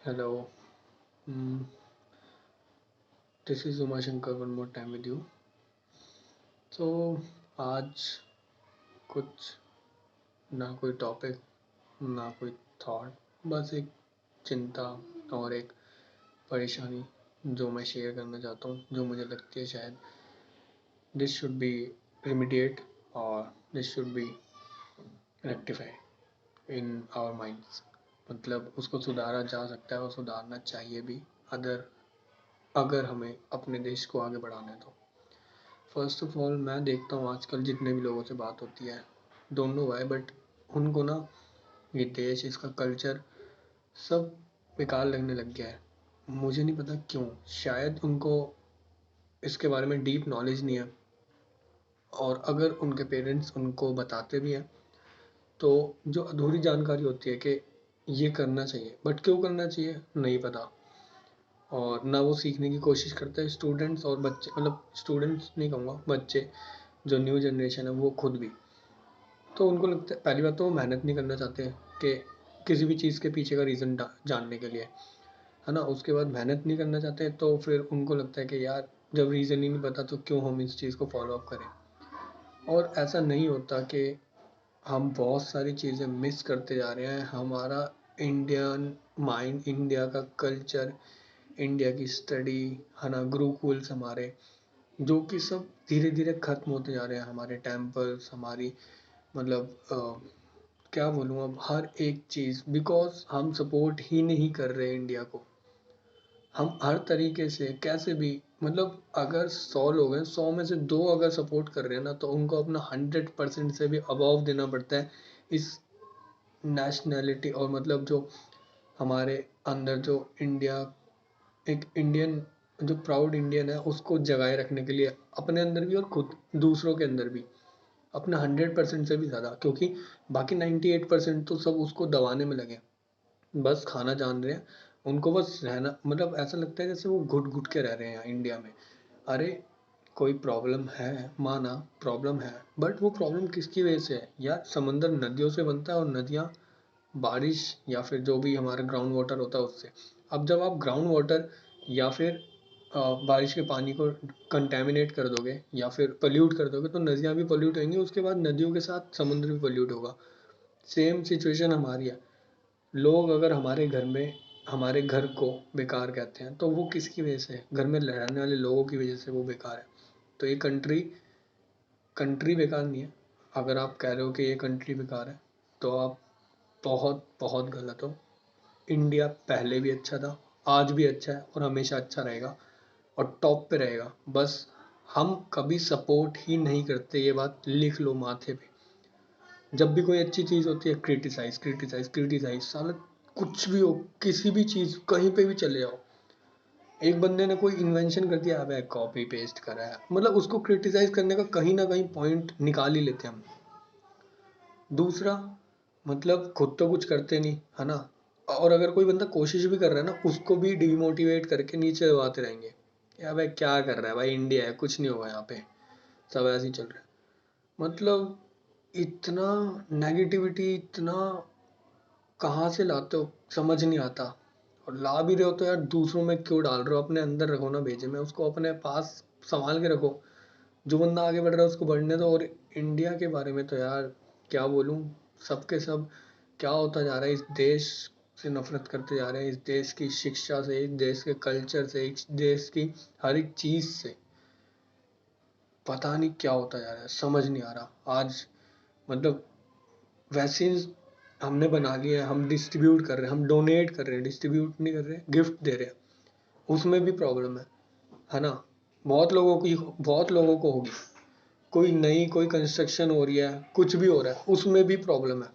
Hello, mm, this is Uma Shankar one more time with you. तो आज कुछ ना कोई टॉपिक ना कोई थॉट, बस एक चिंता और एक परेशानी जो मैं शेयर करना चाहता हूँ, जो मुझे लगती है शायद दिस शुड बी रिमीडिएट और this should be rectify in our minds. मतलब उसको सुधारा जा सकता है और सुधारना चाहिए भी, अगर अगर हमें अपने देश को आगे बढ़ाना है तो। फर्स्ट ऑफ ऑल मैं देखता हूँ आजकल जितने भी लोगों से बात होती है, डोंट नो व्हाई बट उनको ना ये देश, इसका कल्चर सब बेकार लगने लग गया है। मुझे नहीं पता क्यों, शायद उनको इसके बारे में डीप नॉलेज नहीं है, और अगर उनके पेरेंट्स उनको बताते भी हैं तो जो अधूरी जानकारी होती है कि ये करना चाहिए, बट क्यों करना चाहिए नहीं पता। और ना वो सीखने की कोशिश करते हैं स्टूडेंट्स और बच्चे, मतलब स्टूडेंट्स नहीं कहूँगा, बच्चे जो न्यू जनरेशन है वो खुद भी। तो उनको लगता है, पहली बात तो वो मेहनत नहीं करना चाहते कि किसी भी चीज़ के पीछे का रीज़न जानने के लिए, है ना। उसके बाद मेहनत नहीं करना चाहते तो फिर उनको लगता है कि यार जब रीज़न ही नहीं पता तो क्यों हम इस चीज़ को फॉलो अप करें। और ऐसा नहीं होता कि हम बहुत सारी चीज़ें मिस करते जा रहे हैं। हमारा इंडियन माइंड, इंडिया का कल्चर, इंडिया की स्टडी, है ना, गुरुकुल्स हमारे, जो कि सब धीरे धीरे खत्म होते जा रहे हैं। हमारे टेम्पल्स, हमारी, मतलब क्या बोलूँ अब, हर एक चीज़, बिकॉज हम सपोर्ट ही नहीं कर रहे इंडिया को। हम हर तरीके से कैसे भी, मतलब अगर 100 लोग हैं, 100 में से 2 अगर सपोर्ट कर रहे हैं ना, तो उनको अपना 100% से भी अबव देना पड़ता है इस नेशनैलिटी, और मतलब जो हमारे अंदर जो इंडिया, एक इंडियन, जो प्राउड इंडियन है उसको जगाए रखने के लिए, अपने अंदर भी और खुद दूसरों के अंदर भी अपना 100% से भी ज़्यादा, क्योंकि बाकी 98% तो सब उसको दबाने में लगे, बस खाना जान रहे हैं। उनको बस रहना, मतलब ऐसा लगता है जैसे वो घुट घुट के रह रहे हैं इंडिया में। अरे कोई प्रॉब्लम है, माना प्रॉब्लम है, बट वो प्रॉब्लम किसकी वजह से है यार? समंदर नदियों से बनता है, और नदियाँ बारिश या फिर जो भी हमारा ग्राउंड वाटर होता है उससे। अब जब आप ग्राउंड वाटर या फिर बारिश के पानी को कंटेमिनेट कर दोगे या फिर पोल्यूट कर दोगे, तो नदियाँ भी पोल्यूट होंगी, उसके बाद नदियों के साथ समुद्र भी पोल्यूट होगा। सेम सिचुएशन हमारी है। लोग अगर हमारे घर में, हमारे घर को बेकार कहते हैं, तो वो किसकी वजह से है? घर में रहने वाले लोगों की वजह से वो बेकार है। तो ये कंट्री कंट्री बेकार नहीं है। अगर आप कह रहे हो कि ये कंट्री बेकार है, तो आप बहुत बहुत गलत हो। इंडिया पहले भी अच्छा था, आज भी अच्छा है और हमेशा अच्छा रहेगा, और टॉप पे रहेगा। बस हम कभी सपोर्ट ही नहीं करते, ये बात लिख लो माथे पे। जब भी कोई अच्छी चीज़ होती है, क्रिटिसाइज क्रिटिसाइज क्रिटिसाइज, साला कुछ भी हो, किसी भी चीज़, कहीं पे भी चले जाओ, एक बंदे ने कोई इन्वेंशन कर दिया, अबे कॉपी पेस्ट करा है, मतलब उसको क्रिटिसाइज करने का कहीं ना कहीं पॉइंट निकाल ही लेते हैं हम। दूसरा, मतलब खुद तो कुछ करते नहीं, है ना, और अगर कोई बंदा कोशिश भी कर रहा है ना, उसको भी डिमोटिवेट करके नीचे दबाते रहेंगे। या भाई क्या कर रहा है भाई, इंडिया है, कुछ नहीं होगा यहाँ पे, सब ऐसे ही चल रहा है। मतलब इतना नेगेटिविटी, इतना कहाँ से लाते हो समझ नहीं आता। और ला भी रहे हो तो यार दूसरों में क्यों डाल रहे हो? अपने अंदर रखो ना, भेजे में उसको अपने पास संभाल के रखो। जो बंदा आगे बढ़ रहा है उसको बढ़ने दो। और इंडिया के बारे में तो यार क्या बोलूँ, सबके सब क्या होता जा रहा है, इस देश से नफरत करते जा रहे हैं, इस देश की शिक्षा से, इस देश के कल्चर से, इस देश की हर एक चीज़ से। पता नहीं क्या होता जा रहा है, समझ नहीं आ रहा आज। मतलब वैक्सीन हमने बना ली है, हम डिस्ट्रीब्यूट कर रहे हैं, हम डोनेट कर रहे हैं, डिस्ट्रीब्यूट नहीं कर रहे, गिफ्ट दे रहे हैं, उसमें भी प्रॉब्लम है ना। बहुत लोगों को होगी। कोई नई कोई कंस्ट्रक्शन हो रही है, कुछ भी हो रहा है, उसमें भी प्रॉब्लम है।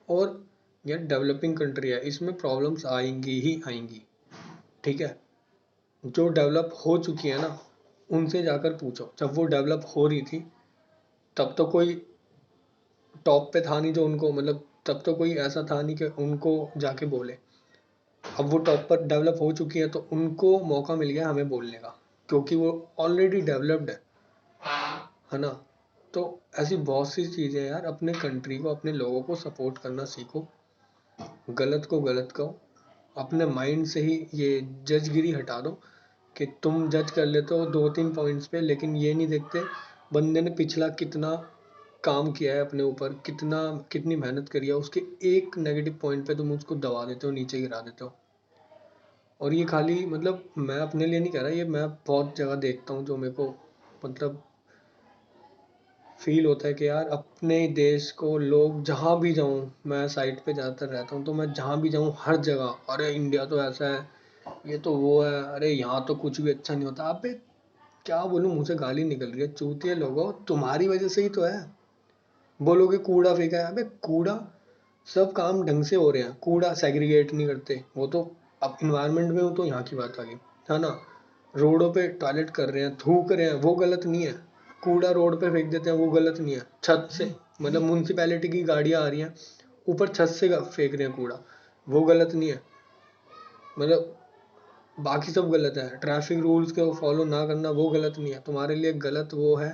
और ये डेवलपिंग कंट्री है, इसमें प्रॉब्लम्स आएंगी ही आएंगी, ठीक है। जो डेवलप हो चुकी है ना, उनसे जाकर पूछो, जब वो डेवलप हो रही थी तब तो कोई टॉप पे था नहीं जो उनको, मतलब तब तो कोई ऐसा था नहीं कि उनको जाके बोले। अब वो टॉप पर डेवलप हो चुकी है, तो उनको मौका मिल गया हमें बोलने का, क्योंकि वो ऑलरेडी डेवलप्ड है ना। तो ऐसी बहुत सी चीज़ें यार, अपने कंट्री को, अपने लोगों को सपोर्ट करना सीखो। गलत को गलत कहो, अपने माइंड से ही ये जजगिरी हटा दो कि तुम जज कर लेते हो 2-3 पॉइंट्स पे, लेकिन ये नहीं देखते बंदे ने पिछला कितना काम किया है अपने ऊपर, कितनी मेहनत करी है, उसके एक नेगेटिव पॉइंट पे तुम उसको दबा देते हो, नीचे गिरा देते हो। और ये खाली मतलब मैं अपने लिए नहीं कह रहा, ये मैं बहुत जगह देखता हूँ जो मेरे को मतलब फील होता है कि यार अपने देश को लोग, जहाँ भी जाऊँ, मैं साइट पे ज़्यादातर रहता हूँ तो मैं जहाँ भी जाऊँ हर जगह अरे इंडिया तो ऐसा है, ये तो वो है, अरे यहाँ तो कुछ भी अच्छा नहीं होता। अबे क्या बोलूँ, मुँह से गाली निकल रही है, चूतिए लोगो तुम्हारी वजह से ही तो है। बोलोगे कूड़ा फेंका है, अबे कूड़ा सब काम ढंग से हो रहे हैं, कूड़ा सेग्रीगेट नहीं करते वो तो। अब इन्वायरमेंट में हो तो यहाँ की बात आ गई, है ना। रोडों पे टॉयलेट कर रहे हैं, थूक रहे हैं, वो गलत नहीं है। कूड़ा रोड पे फेंक देते हैं, वो गलत नहीं है। छत से मतलब म्यूनसिपैलिटी की गाड़ियाँ आ रही हैं, ऊपर छत से फेंक रहे हैं कूड़ा, वो गलत नहीं है। मतलब बाकी सब गलत है। ट्रैफिक रूल्स को फॉलो ना करना वो गलत नहीं है। तुम्हारे लिए गलत वो है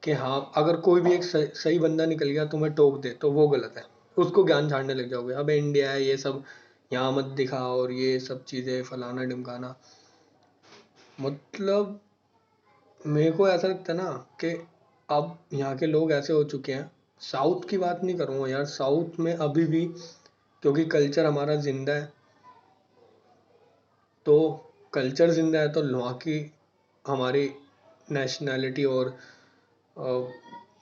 कि हाँ अगर कोई भी एक सही बंदा निकल गया तुम्हें टोक दे तो वो गलत है, उसको ज्ञान झाड़ने लग जाओगे, अब इंडिया है ये सब यहाँ मत दिखा और ये सब चीज़ें फलाना ढिमकाना। मतलब मेरे को ऐसा लगता है ना कि अब यहाँ के लोग ऐसे हो चुके हैं। साउथ की बात नहीं करूँगा यार, साउथ में अभी भी क्योंकि कल्चर हमारा जिंदा है, तो कल्चर जिंदा है तो वहाँ की हमारी नेशनैलिटी और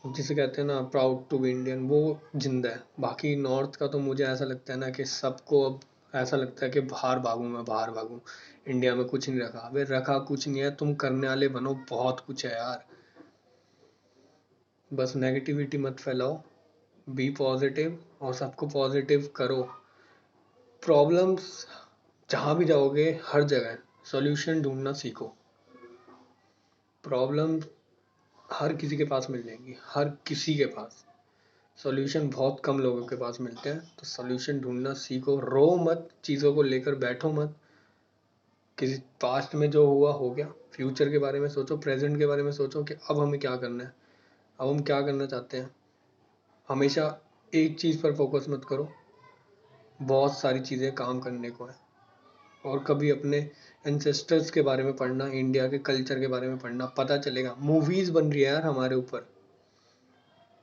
जिसे कहते हैं ना प्राउड टू बी इंडियन, वो जिंदा है। बाकी नॉर्थ का तो मुझे ऐसा लगता है ना कि सबको अब ऐसा लगता है कि बाहर भागूं, मैं बाहर भागूं, इंडिया में कुछ नहीं रखा। अबे रखा कुछ नहीं है, तुम करने वाले बनो, बहुत कुछ है यार। बस नेगेटिविटी मत फैलाओ, बी पॉजिटिव और सबको पॉजिटिव करो। प्रॉब्लम्स जहाँ भी जाओगे हर जगह सॉल्यूशन ढूंढना सीखो। प्रॉब्लम हर किसी के पास मिल जाएंगी, हर किसी के पास। सॉल्यूशन बहुत कम लोगों के पास मिलते हैं, तो सॉल्यूशन ढूंढना सीखो। रो मत, चीज़ों को लेकर बैठो मत। किसी पास्ट में जो हुआ हो गया, फ्यूचर के बारे में सोचो, प्रेजेंट के बारे में सोचो कि अब हमें क्या करना है, अब हम क्या करना चाहते हैं। हमेशा एक चीज़ पर फोकस मत करो, बहुत सारी चीज़ें काम करने को है। और कभी अपने एंसेस्टर्स के बारे में पढ़ना, इंडिया के कल्चर के बारे में पढ़ना, पता चलेगा। मूवीज़ बन रही है यार हमारे ऊपर।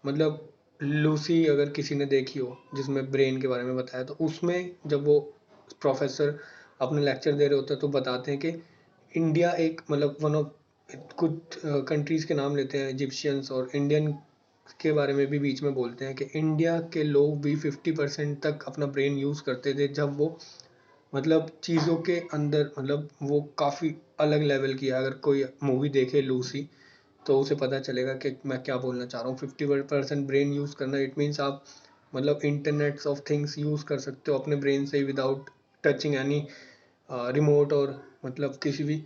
मतलब लूसी अगर किसी ने देखी हो, जिसमें ब्रेन के बारे में बताया, तो उसमें जब वो प्रोफेसर अपने लेक्चर दे रहे होते हैं तो बताते हैं कि इंडिया एक मतलब वन ऑफ कुछ कंट्रीज़ के नाम लेते हैं, इजिप्शियंस और इंडियन के बारे में भी बीच में बोलते हैं कि इंडिया के लोग भी 50% तक अपना ब्रेन यूज़ करते थे जब वो मतलब चीज़ों के अंदर, मतलब वो काफ़ी अलग लेवल की है। अगर कोई मूवी देखे लूसी तो उसे पता चलेगा कि मैं क्या बोलना चाह रहा हूँ। 50% ब्रेन यूज़ करना इट मीन्स आप मतलब इंटरनेट्स ऑफ थिंग्स यूज़ कर सकते हो अपने ब्रेन से विदाउट टचिंग एनी रिमोट, और मतलब किसी भी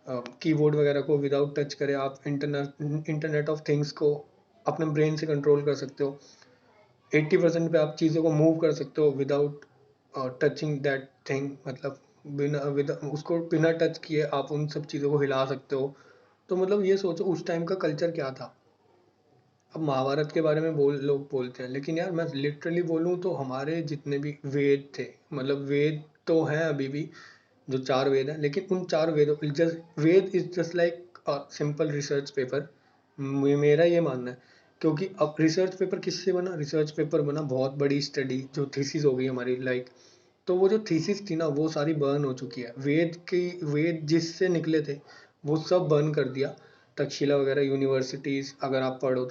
कीबोर्ड वगैरह को विदाउट टच करे आप इंटरनेट ऑफ थिंग्स को अपने ब्रेन से कंट्रोल कर सकते हो। 80% पे आप चीज़ों को मूव कर सकते हो विदाउट टचिंग दैट थिंग, मतलब उसको बिना टच किए आप उन सब चीज़ों को हिला सकते हो। तो मतलब ये सोचो उस टाइम का कल्चर क्या था। अब महाभारत के बारे में लोग बोलते हैं, लेकिन यार मैं लिटरली बोलूँ तो हमारे जितने भी वेद थे, मतलब वेद तो हैं अभी भी, जो 4 वेद हैं, लेकिन उन 4 वेदों Veda is just like simple research paper. मेरा ये मानना है। क्योंकि अब रिसर्च पेपर किससे बना, रिसर्च पेपर बना बहुत बड़ी स्टडी जो थीसिस हो गई हमारी, लाइक तो वो जो थीसिस थी ना वो सारी बर्न हो चुकी है। वेद जिससे निकले थे वो सब बर्न कर दिया। तक्षशिला वगैरह यूनिवर्सिटीज अगर आप पढ़ो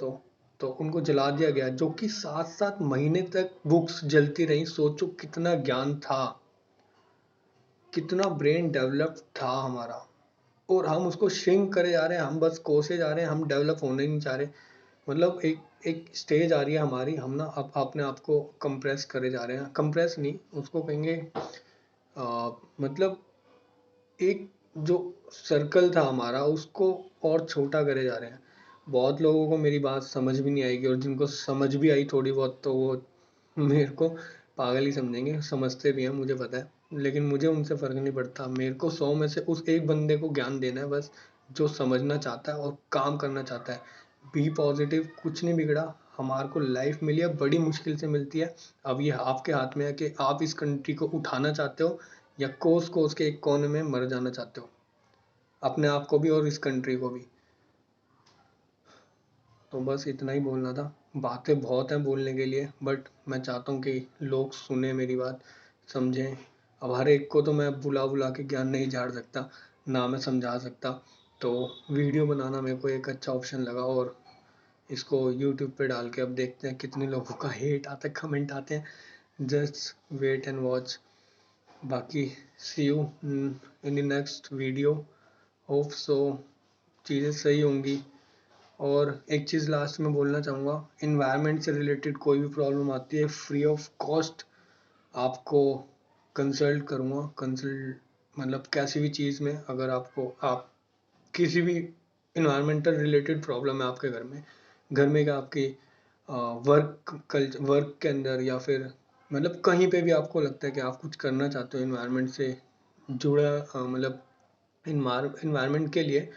तो उनको जला दिया गया, जो कि 7-7 महीने तक बुक्स जलती रही। सोचो कितना ज्ञान था, कितना ब्रेन डेवलप था हमारा, और हम उसको श्रिंक करे जा रहे हैं, हम बस कोसे जा रहे हैं, हम डेवलप होने नहीं चाह रहे। मतलब एक एक स्टेज आ रही है हमारी, हम ना अब अपने आप को कंप्रेस करे जा रहे हैं, कंप्रेस नहीं उसको कहेंगे, मतलब एक जो सर्कल था हमारा उसको और छोटा करे जा रहे हैं। बहुत लोगों को मेरी बात समझ भी नहीं आएगी, और जिनको समझ भी आई थोड़ी बहुत तो वो मेरे को पागल ही समझेंगे, समझते भी हैं मुझे पता है, लेकिन मुझे उनसे फ़र्क नहीं पड़ता। मेरे को 100 में से उस एक बंदे को ज्ञान देना है बस, जो समझना चाहता है और काम करना चाहता है। बी पॉजिटिव, कुछ नहीं बिगड़ा। हमारे को लाइफ मिली है, बड़ी मुश्किल से मिलती है। अब ये आपके हाथ में है कि आप इस कंट्री को उठाना चाहते हो या कोस कोस के एक कोने में मर जाना चाहते हो, अपने आप को भी और इस कंट्री को भी। तो बस इतना ही बोलना था। बातें बहुत हैं बोलने के लिए, बट मैं चाहता हूँ कि लोग सुने मेरी बात, समझें। अब हर एक को तो मैं बुला बुला के ज्ञान नहीं झाड़ सकता, ना मैं समझा सकता। तो वीडियो बनाना मेरे को एक अच्छा ऑप्शन लगा, और इसको यूट्यूब पे डाल के अब देखते हैं कितने लोगों का हेट आता है, कमेंट आते हैं। Just wait and watch. बाकी see you in the next video. Hope so चीज़ें सही होंगी। और एक चीज़ लास्ट में बोलना चाहूँगा, इन्वायरमेंट से रिलेटेड कोई भी प्रॉब्लम आती है, फ्री ऑफ कॉस्ट आपको कंसल्ट करूँगा। कंसल्ट मतलब कैसी भी चीज़ में, अगर आपको आप किसी भी इन्वायरमेंटल रिलेटेड प्रॉब्लम है आपके घर में क्या आपकी वर्क के अंदर, या फिर मतलब कहीं पे भी आपको लगता है कि आप कुछ करना चाहते हो इन्वायरमेंट से जुड़ा, मतलब इन्वायरमेंट के लिए,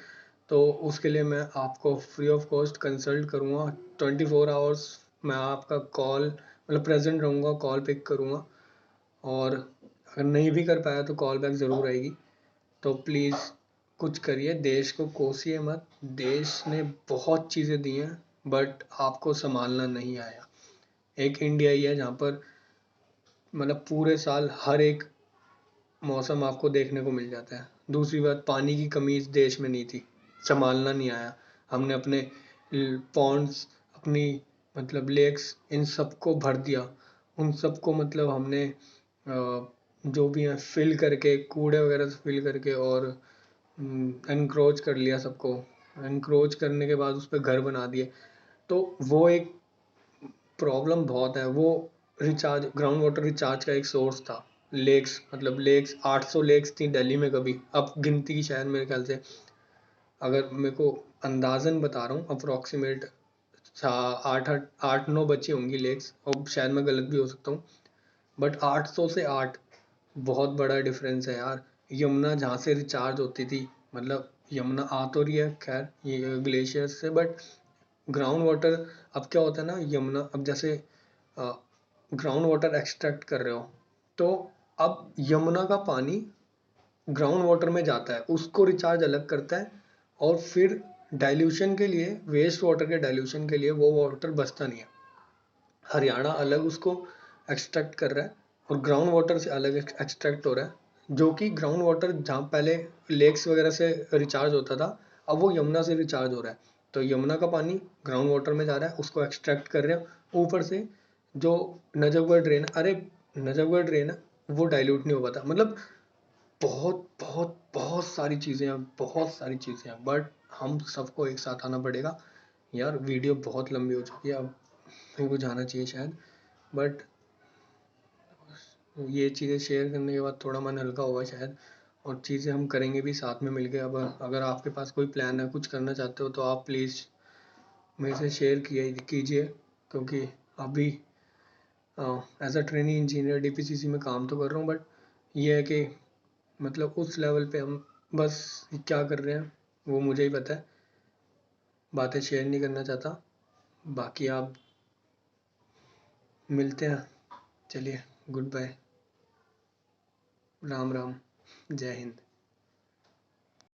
तो उसके लिए मैं आपको फ्री ऑफ कॉस्ट कंसल्ट करूँगा। 24 आवर्स मैं आपका कॉल मतलब प्रेजेंट रहूँगा, कॉल पिक करूँगा। और अगर नहीं भी कर पाया तो कॉल बैक ज़रूर आएगी। तो प्लीज़ कुछ करिए, देश को कोसिए मत। देश ने बहुत चीज़ें दी हैं, बट आपको संभालना नहीं आया। एक इंडिया ही है जहाँ पर मतलब पूरे साल हर एक मौसम आपको देखने को मिल जाता है। दूसरी बात, पानी की कमी इस देश में नहीं थी, संभालना नहीं आया। हमने अपने पॉन्ड्स, अपनी मतलब लेक्स, इन सबको भर दिया। उन सबको मतलब हमने जो भी है फिल करके, कूड़े वगैरह से फिल करके, और एनक्रोच कर लिया सबको। एनक्रोच करने के बाद उस पर घर बना दिए। तो वो एक प्रॉब्लम बहुत है। वो रिचार्ज, ग्राउंड वाटर रिचार्ज का एक सोर्स था। लेक्स, मतलब लेक्स 800 लेक्स थी दिल्ली में कभी, अब गिनती की शायद मेरे ख्याल से, अगर मेरे को अंदाजन बता रहा हूँ, अप्रोक्सीमेट 8-9 बची होंगी लेक्स, और शायद मैं गलत भी हो सकता हूँ। बट 800 से 8 बहुत बड़ा डिफरेंस है यार। यमुना जहाँ से रिचार्ज होती थी, मतलब यमुना आ तो रही है खैर ये ग्लेशियर से, बट ग्राउंड वाटर, अब क्या होता है ना, यमुना अब जैसे ग्राउंड वाटर एक्सट्रैक्ट कर रहे हो, तो अब यमुना का पानी ग्राउंड वाटर में जाता है, उसको रिचार्ज अलग करता है, और फिर डाइल्यूशन के लिए, वेस्ट वाटर के डाइल्यूशन के लिए वो वाटर बचता नहीं है। हरियाणा अलग उसको एक्सट्रैक्ट कर रहा है, और ग्राउंड वाटर से अलग एक्सट्रैक्ट हो रहा है। जो कि ग्राउंड वाटर जहाँ पहले लेक्स वगैरह से रिचार्ज होता था, अब वो यमुना से रिचार्ज हो रहा है। तो यमुना का पानी ग्राउंड वाटर में जा रहा है, उसको एक्सट्रैक्ट कर रहे हैं। ऊपर से जो नजफगढ़ ड्रेन, अरे नजफगढ़ ड्रेन है, वो डाइल्यूट नहीं हो पाता। मतलब बहुत बहुत बहुत सारी चीज़ें हैं, बहुत सारी चीज़ें हैं, बट हम सबको एक साथ आना पड़ेगा। यार वीडियो बहुत लंबी हो चुकी है, अब मेरे को जाना चाहिए शायद। बट ये चीज़ें शेयर करने के बाद थोड़ा मन हल्का होगा शायद, और चीज़ें हम करेंगे भी साथ में मिलके। अब अगर आपके पास कोई प्लान है, कुछ करना चाहते हो, तो आप प्लीज़ मेरे से शेयर कीजिए। क्योंकि अभी as a training engineer DPCC में काम तो कर रहा हूँ, बट ये है कि मतलब उस लेवल पे हम बस क्या कर रहे हैं वो मुझे ही पता है, बातें शेयर नहीं करना चाहता। बाकी आप मिलते हैं, चलिए, गुड बाय, राम राम, जय हिंद।